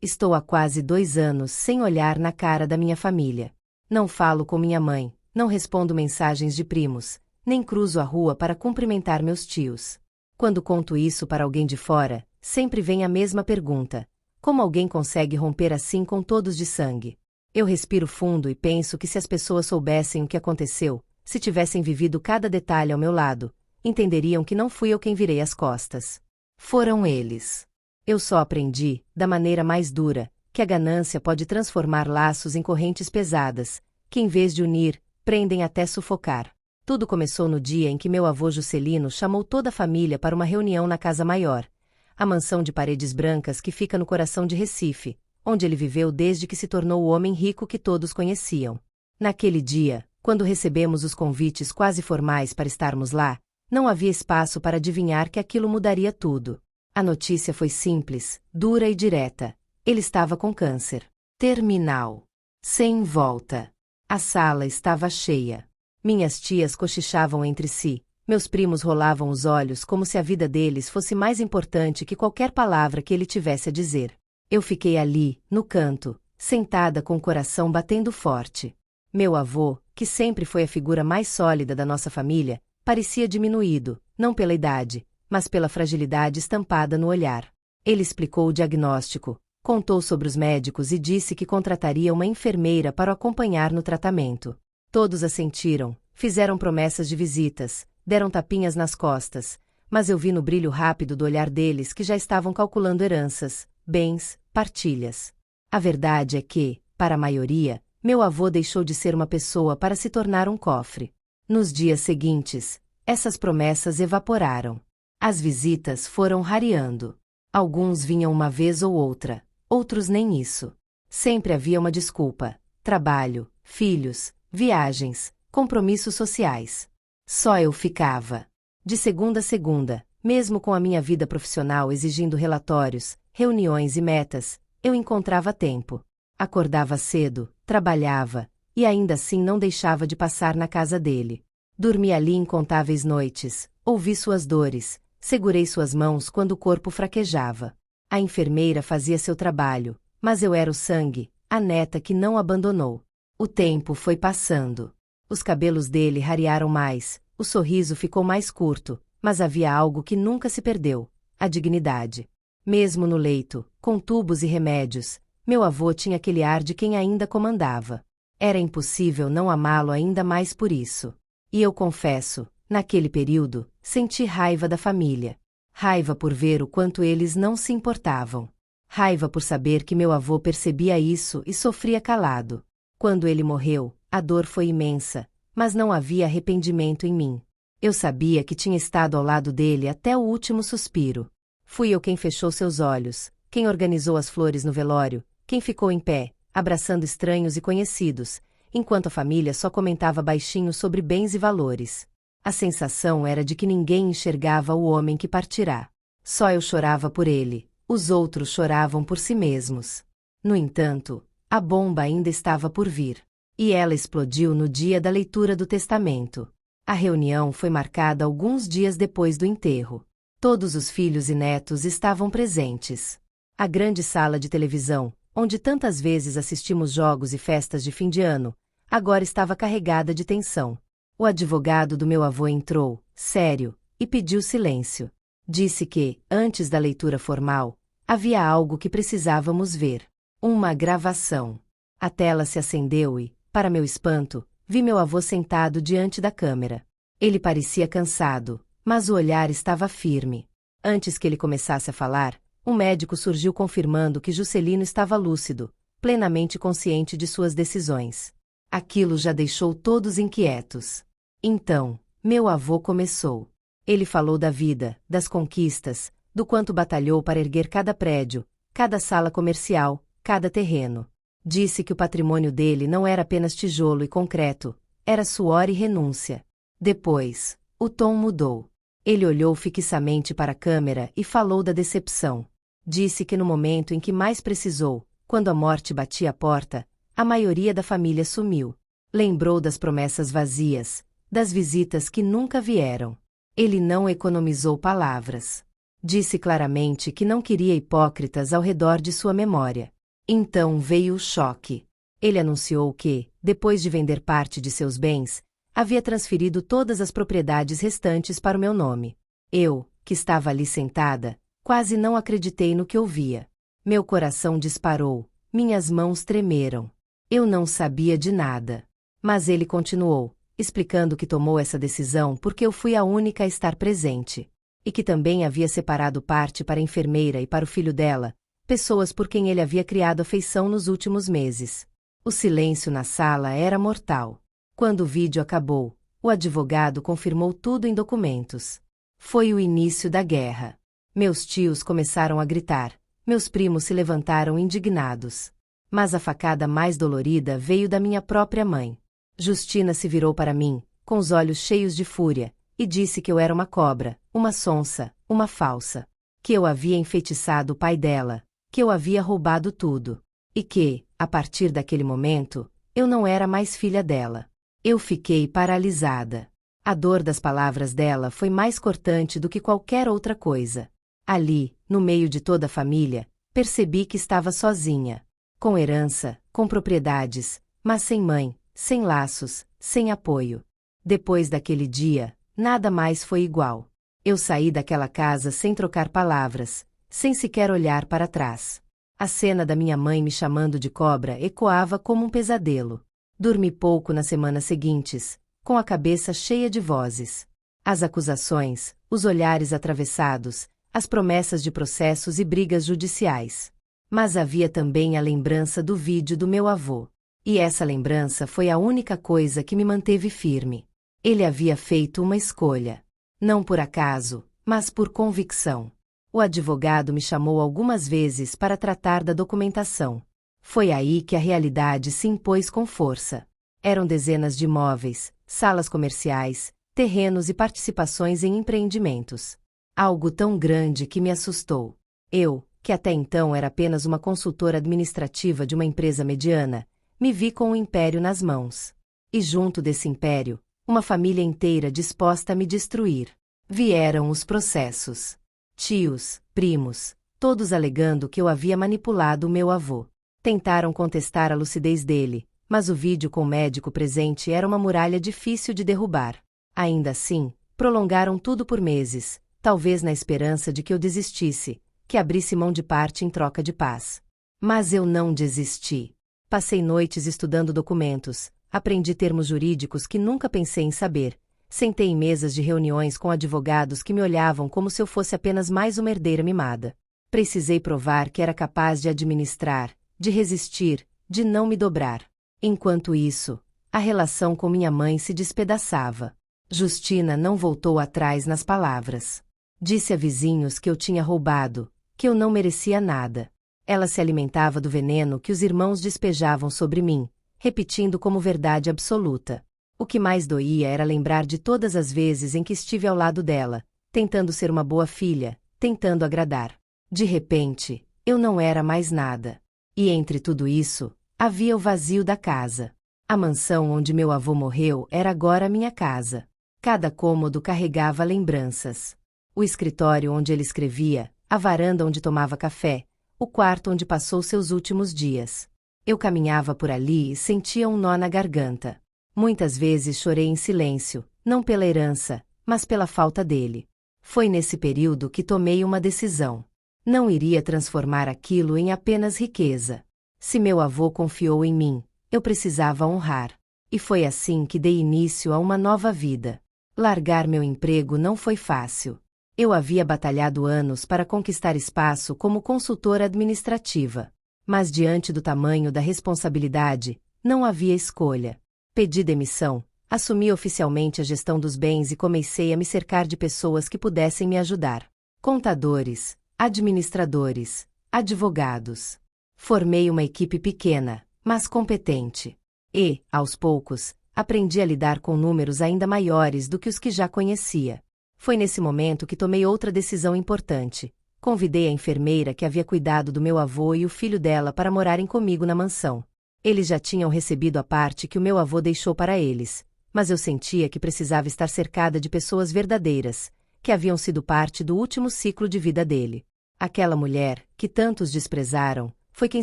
Estou há quase 2 anos sem olhar na cara da minha família. Não falo com minha mãe, não respondo mensagens de primos, nem cruzo a rua para cumprimentar meus tios. Quando conto isso para alguém de fora, sempre vem a mesma pergunta: como alguém consegue romper assim com todos de sangue? Eu respiro fundo e penso que se as pessoas soubessem o que aconteceu, se tivessem vivido cada detalhe ao meu lado, entenderiam que não fui eu quem virei as costas. Foram eles. Eu só aprendi, da maneira mais dura, que a ganância pode transformar laços em correntes pesadas, que em vez de unir, prendem até sufocar. Tudo começou no dia em que meu avô Juscelino chamou toda a família para uma reunião na Casa Maior, a mansão de paredes brancas que fica no coração de Recife, onde ele viveu desde que se tornou o homem rico que todos conheciam. Naquele dia, quando recebemos os convites quase formais para estarmos lá, não havia espaço para adivinhar que aquilo mudaria tudo. A notícia foi simples, dura e direta. Ele estava com câncer terminal. Sem volta. A sala estava cheia. Minhas tias cochichavam entre si, meus primos rolavam os olhos como se a vida deles fosse mais importante que qualquer palavra que ele tivesse a dizer. Eu fiquei ali, no canto, sentada com o coração batendo forte. Meu avô, que sempre foi a figura mais sólida da nossa família, parecia diminuído, não pela idade, mas pela fragilidade estampada no olhar. Ele explicou o diagnóstico, contou sobre os médicos e disse que contrataria uma enfermeira para o acompanhar no tratamento. Todos assentiram, fizeram promessas de visitas, deram tapinhas nas costas, mas eu vi no brilho rápido do olhar deles que já estavam calculando heranças, bens, partilhas. A verdade é que, para a maioria, meu avô deixou de ser uma pessoa para se tornar um cofre. Nos dias seguintes, essas promessas evaporaram. As visitas foram rareando. Alguns vinham uma vez ou outra, outros nem isso. Sempre havia uma desculpa: trabalho, filhos, viagens, compromissos sociais. Só eu ficava. De segunda a segunda, mesmo com a minha vida profissional exigindo relatórios, reuniões e metas, eu encontrava tempo. Acordava cedo, trabalhava, e ainda assim não deixava de passar na casa dele. Dormi ali incontáveis noites, ouvi suas dores, segurei suas mãos quando o corpo fraquejava. A enfermeira fazia seu trabalho, mas eu era o sangue, a neta que não abandonou. O tempo foi passando. Os cabelos dele rarearam mais, o sorriso ficou mais curto, mas havia algo que nunca se perdeu: a dignidade. Mesmo no leito, com tubos e remédios, meu avô tinha aquele ar de quem ainda comandava. Era impossível não amá-lo ainda mais por isso. E eu confesso, naquele período, senti raiva da família. Raiva por ver o quanto eles não se importavam. Raiva por saber que meu avô percebia isso e sofria calado. Quando ele morreu, a dor foi imensa, mas não havia arrependimento em mim. Eu sabia que tinha estado ao lado dele até o último suspiro. Fui eu quem fechou seus olhos, quem organizou as flores no velório, quem ficou em pé, abraçando estranhos e conhecidos, enquanto a família só comentava baixinho sobre bens e valores. A sensação era de que ninguém enxergava o homem que partirá. Só eu chorava por ele, os outros choravam por si mesmos. No entanto, a bomba ainda estava por vir. E ela explodiu no dia da leitura do testamento. A reunião foi marcada alguns dias depois do enterro. Todos os filhos e netos estavam presentes. A grande sala de televisão, onde tantas vezes assistimos jogos e festas de fim de ano, agora estava carregada de tensão. O advogado do meu avô entrou, sério, e pediu silêncio. Disse que, antes da leitura formal, havia algo que precisávamos ver. Uma gravação. A tela se acendeu e, para meu espanto, vi meu avô sentado diante da câmera. Ele parecia cansado, mas o olhar estava firme. Antes que ele começasse a falar, um médico surgiu confirmando que Juscelino estava lúcido, plenamente consciente de suas decisões. Aquilo já deixou todos inquietos. Então, meu avô começou. Ele falou da vida, das conquistas, do quanto batalhou para erguer cada prédio, cada sala comercial, cada terreno. Disse que o patrimônio dele não era apenas tijolo e concreto, era suor e renúncia. Depois, o tom mudou. Ele olhou fixamente para a câmera e falou da decepção. Disse que no momento em que mais precisou, quando a morte batia a porta, a maioria da família sumiu. Lembrou das promessas vazias, das visitas que nunca vieram. Ele não economizou palavras. Disse claramente que não queria hipócritas ao redor de sua memória. Então veio o choque. Ele anunciou que, depois de vender parte de seus bens, havia transferido todas as propriedades restantes para o meu nome. Eu, que estava ali sentada, quase não acreditei no que ouvia. Meu coração disparou, minhas mãos tremeram. Eu não sabia de nada. Mas ele continuou, explicando que tomou essa decisão porque eu fui a única a estar presente. E que também havia separado parte para a enfermeira e para o filho dela, pessoas por quem ele havia criado afeição nos últimos meses. O silêncio na sala era mortal. Quando o vídeo acabou, o advogado confirmou tudo em documentos. Foi o início da guerra. Meus tios começaram a gritar, meus primos se levantaram indignados. Mas a facada mais dolorida veio da minha própria mãe. Justina se virou para mim, com os olhos cheios de fúria, e disse que eu era uma cobra, uma sonsa, uma falsa. Que eu havia enfeitiçado o pai dela, que eu havia roubado tudo. E que, a partir daquele momento, eu não era mais filha dela. Eu fiquei paralisada. A dor das palavras dela foi mais cortante do que qualquer outra coisa. Ali, no meio de toda a família, percebi que estava sozinha. Com herança, com propriedades, mas sem mãe, sem laços, sem apoio. Depois daquele dia, nada mais foi igual. Eu saí daquela casa sem trocar palavras, sem sequer olhar para trás. A cena da minha mãe me chamando de cobra ecoava como um pesadelo. Dormi pouco nas semanas seguintes, com a cabeça cheia de vozes. As acusações, os olhares atravessados, as promessas de processos e brigas judiciais. Mas havia também a lembrança do vídeo do meu avô. E essa lembrança foi a única coisa que me manteve firme. Ele havia feito uma escolha. Não por acaso, mas por convicção. O advogado me chamou algumas vezes para tratar da documentação. Foi aí que a realidade se impôs com força. Eram dezenas de imóveis, salas comerciais, terrenos e participações em empreendimentos. Algo tão grande que me assustou. Eu, que até então era apenas uma consultora administrativa de uma empresa mediana, me vi com um império nas mãos. E junto desse império, uma família inteira disposta a me destruir. Vieram os processos. Tios, primos, todos alegando que eu havia manipulado o meu avô. Tentaram contestar a lucidez dele, mas o vídeo com o médico presente era uma muralha difícil de derrubar. Ainda assim, prolongaram tudo por meses, talvez na esperança de que eu desistisse, que abrisse mão de parte em troca de paz. Mas eu não desisti. Passei noites estudando documentos, aprendi termos jurídicos que nunca pensei em saber, sentei em mesas de reuniões com advogados que me olhavam como se eu fosse apenas mais uma herdeira mimada. Precisei provar que era capaz de administrar, de resistir, de não me dobrar. Enquanto isso, a relação com minha mãe se despedaçava. Justina não voltou atrás nas palavras. Disse a vizinhos que eu tinha roubado, que eu não merecia nada. Ela se alimentava do veneno que os irmãos despejavam sobre mim, repetindo como verdade absoluta. O que mais doía era lembrar de todas as vezes em que estive ao lado dela, tentando ser uma boa filha, tentando agradar. De repente, eu não era mais nada. E entre tudo isso, havia o vazio da casa. A mansão onde meu avô morreu era agora minha casa. Cada cômodo carregava lembranças. O escritório onde ele escrevia, a varanda onde tomava café, o quarto onde passou seus últimos dias. Eu caminhava por ali e sentia um nó na garganta. Muitas vezes chorei em silêncio, não pela herança, mas pela falta dele. Foi nesse período que tomei uma decisão. Não iria transformar aquilo em apenas riqueza. Se meu avô confiou em mim, eu precisava honrar. E foi assim que dei início a uma nova vida. Largar meu emprego não foi fácil. Eu havia batalhado anos para conquistar espaço como consultora administrativa. Mas diante do tamanho da responsabilidade, não havia escolha. Pedi demissão, assumi oficialmente a gestão dos bens e comecei a me cercar de pessoas que pudessem me ajudar. Contadores, administradores, advogados. Formei uma equipe pequena, mas competente. E, aos poucos, aprendi a lidar com números ainda maiores do que os que já conhecia. Foi nesse momento que tomei outra decisão importante. Convidei a enfermeira que havia cuidado do meu avô e o filho dela para morarem comigo na mansão. Eles já tinham recebido a parte que o meu avô deixou para eles, mas eu sentia que precisava estar cercada de pessoas verdadeiras, que haviam sido parte do último ciclo de vida dele. Aquela mulher, que tantos desprezaram, foi quem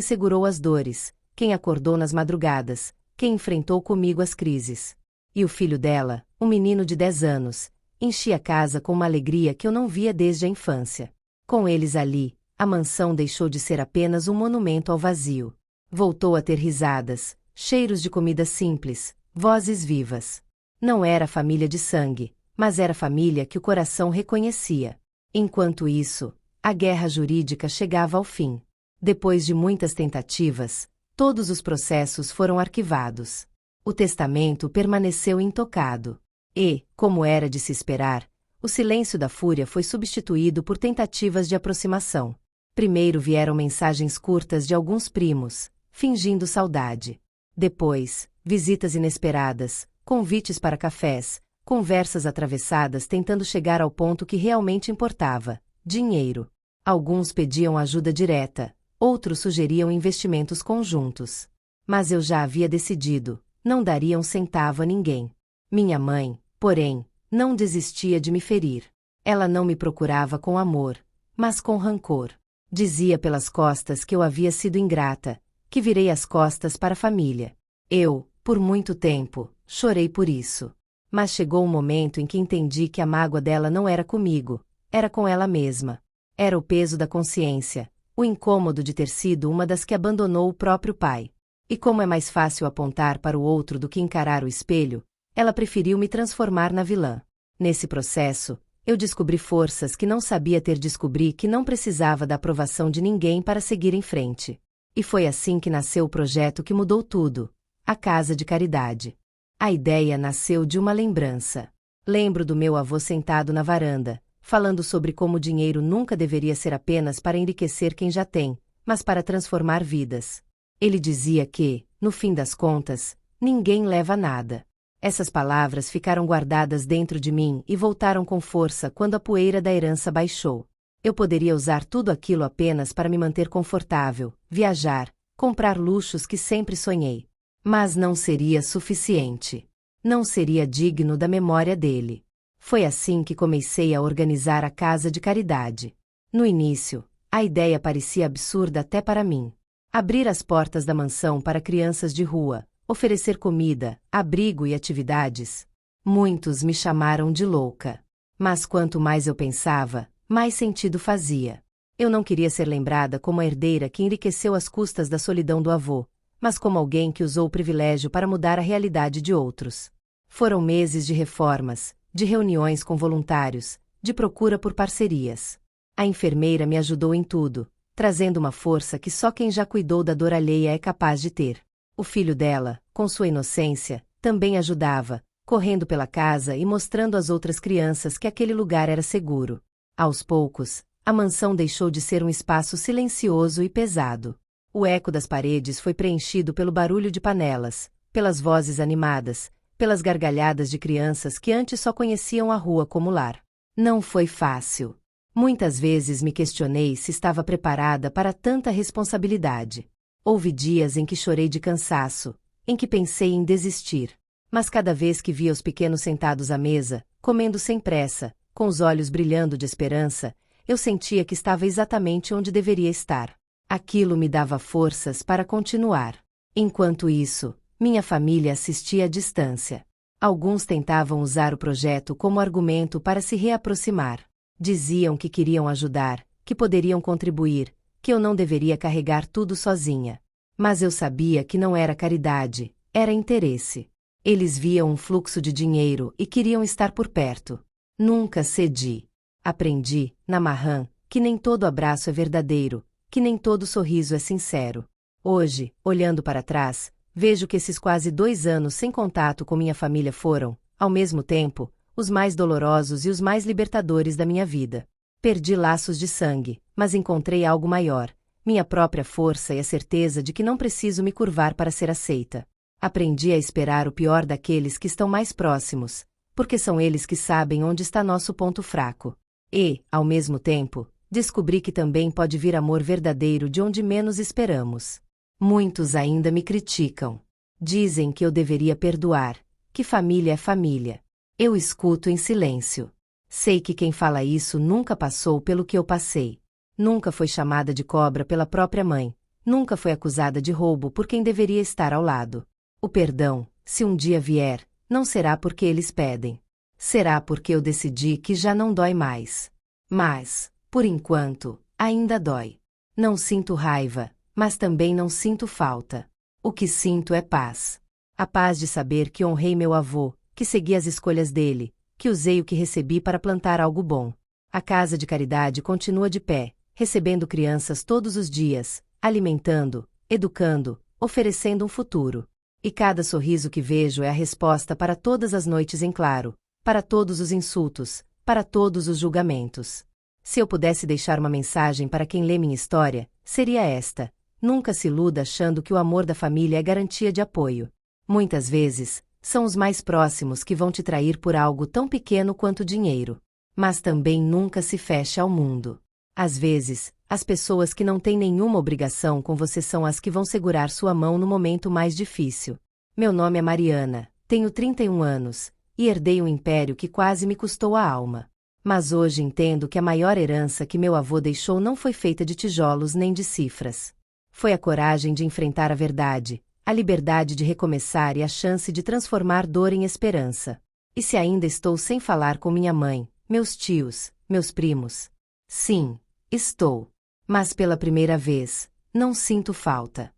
segurou as dores, quem acordou nas madrugadas, quem enfrentou comigo as crises. E o filho dela, um menino de 10 anos, enchia a casa com uma alegria que eu não via desde a infância. Com eles ali, a mansão deixou de ser apenas um monumento ao vazio. Voltou a ter risadas, cheiros de comida simples, vozes vivas. Não era família de sangue, mas era família que o coração reconhecia. Enquanto isso, a guerra jurídica chegava ao fim. Depois de muitas tentativas, todos os processos foram arquivados. O testamento permaneceu intocado. E, como era de se esperar, o silêncio da fúria foi substituído por tentativas de aproximação. Primeiro vieram mensagens curtas de alguns primos, fingindo saudade. Depois, visitas inesperadas, convites para cafés, conversas atravessadas tentando chegar ao ponto que realmente importava: dinheiro. Alguns pediam ajuda direta, outros sugeriam investimentos conjuntos. Mas eu já havia decidido, não daria um centavo a ninguém. Minha mãe, porém, não desistia de me ferir. Ela não me procurava com amor, mas com rancor. Dizia pelas costas que eu havia sido ingrata, que virei as costas para a família. Eu, por muito tempo, chorei por isso. Mas chegou um momento em que entendi que a mágoa dela não era comigo, era com ela mesma. Era o peso da consciência, o incômodo de ter sido uma das que abandonou o próprio pai. E como é mais fácil apontar para o outro do que encarar o espelho, ela preferiu me transformar na vilã. Nesse processo, eu descobri forças que não sabia ter. Descobri que não precisava da aprovação de ninguém para seguir em frente. E foi assim que nasceu o projeto que mudou tudo: a Casa de Caridade. A ideia nasceu de uma lembrança. Lembro do meu avô sentado na varanda, falando sobre como o dinheiro nunca deveria ser apenas para enriquecer quem já tem, mas para transformar vidas. Ele dizia que, no fim das contas, ninguém leva nada. Essas palavras ficaram guardadas dentro de mim e voltaram com força quando a poeira da herança baixou. Eu poderia usar tudo aquilo apenas para me manter confortável, viajar, comprar luxos que sempre sonhei. Mas não seria suficiente. Não seria digno da memória dele. Foi assim que comecei a organizar a Casa de Caridade. No início, a ideia parecia absurda até para mim. Abrir as portas da mansão para crianças de rua, oferecer comida, abrigo e atividades. Muitos me chamaram de louca. Mas quanto mais eu pensava, mais sentido fazia. Eu não queria ser lembrada como a herdeira que enriqueceu às custas da solidão do avô, mas como alguém que usou o privilégio para mudar a realidade de outros. Foram meses de reformas, de reuniões com voluntários, de procura por parcerias. A enfermeira me ajudou em tudo, trazendo uma força que só quem já cuidou da dor alheia é capaz de ter. O filho dela, com sua inocência, também ajudava, correndo pela casa e mostrando às outras crianças que aquele lugar era seguro. Aos poucos, a mansão deixou de ser um espaço silencioso e pesado. O eco das paredes foi preenchido pelo barulho de panelas, pelas vozes animadas, pelas gargalhadas de crianças que antes só conheciam a rua como lar. Não foi fácil. Muitas vezes me questionei se estava preparada para tanta responsabilidade. Houve dias em que chorei de cansaço, em que pensei em desistir. Mas cada vez que via os pequenos sentados à mesa, comendo sem pressa, com os olhos brilhando de esperança, eu sentia que estava exatamente onde deveria estar. Aquilo me dava forças para continuar. Enquanto isso, minha família assistia à distância. Alguns tentavam usar o projeto como argumento para se reaproximar. Diziam que queriam ajudar, que poderiam contribuir, que eu não deveria carregar tudo sozinha. Mas eu sabia que não era caridade, era interesse. Eles viam um fluxo de dinheiro e queriam estar por perto. Nunca cedi. Aprendi, na Marram, que nem todo abraço é verdadeiro, que nem todo sorriso é sincero. Hoje, olhando para trás, vejo que esses quase 2 anos sem contato com minha família foram, ao mesmo tempo, os mais dolorosos e os mais libertadores da minha vida. Perdi laços de sangue, mas encontrei algo maior, minha própria força e a certeza de que não preciso me curvar para ser aceita. Aprendi a esperar o pior daqueles que estão mais próximos, porque são eles que sabem onde está nosso ponto fraco. E, ao mesmo tempo, descobri que também pode vir amor verdadeiro de onde menos esperamos. Muitos ainda me criticam. Dizem que eu deveria perdoar, que família é família. Eu escuto em silêncio. Sei que quem fala isso nunca passou pelo que eu passei. Nunca foi chamada de cobra pela própria mãe. Nunca foi acusada de roubo por quem deveria estar ao lado. O perdão, se um dia vier, não será porque eles pedem. Será porque eu decidi que já não dói mais. Mas, por enquanto, ainda dói. Não sinto raiva, mas também não sinto falta. O que sinto é paz. A paz de saber que honrei meu avô, que segui as escolhas dele, que usei o que recebi para plantar algo bom. A casa de caridade continua de pé, recebendo crianças todos os dias, alimentando, educando, oferecendo um futuro. E cada sorriso que vejo é a resposta para todas as noites em claro, para todos os insultos, para todos os julgamentos. Se eu pudesse deixar uma mensagem para quem lê minha história, seria esta: nunca se iluda achando que o amor da família é garantia de apoio. Muitas vezes, são os mais próximos que vão te trair por algo tão pequeno quanto dinheiro. Mas também nunca se feche ao mundo. Às vezes, as pessoas que não têm nenhuma obrigação com você são as que vão segurar sua mão no momento mais difícil. Meu nome é Mariana, tenho 31 anos, e herdei um império que quase me custou a alma. Mas hoje entendo que a maior herança que meu avô deixou não foi feita de tijolos nem de cifras. Foi a coragem de enfrentar a verdade, a liberdade de recomeçar e a chance de transformar dor em esperança. E se ainda estou sem falar com minha mãe, meus tios, meus primos? Sim, estou. Mas pela primeira vez, não sinto falta.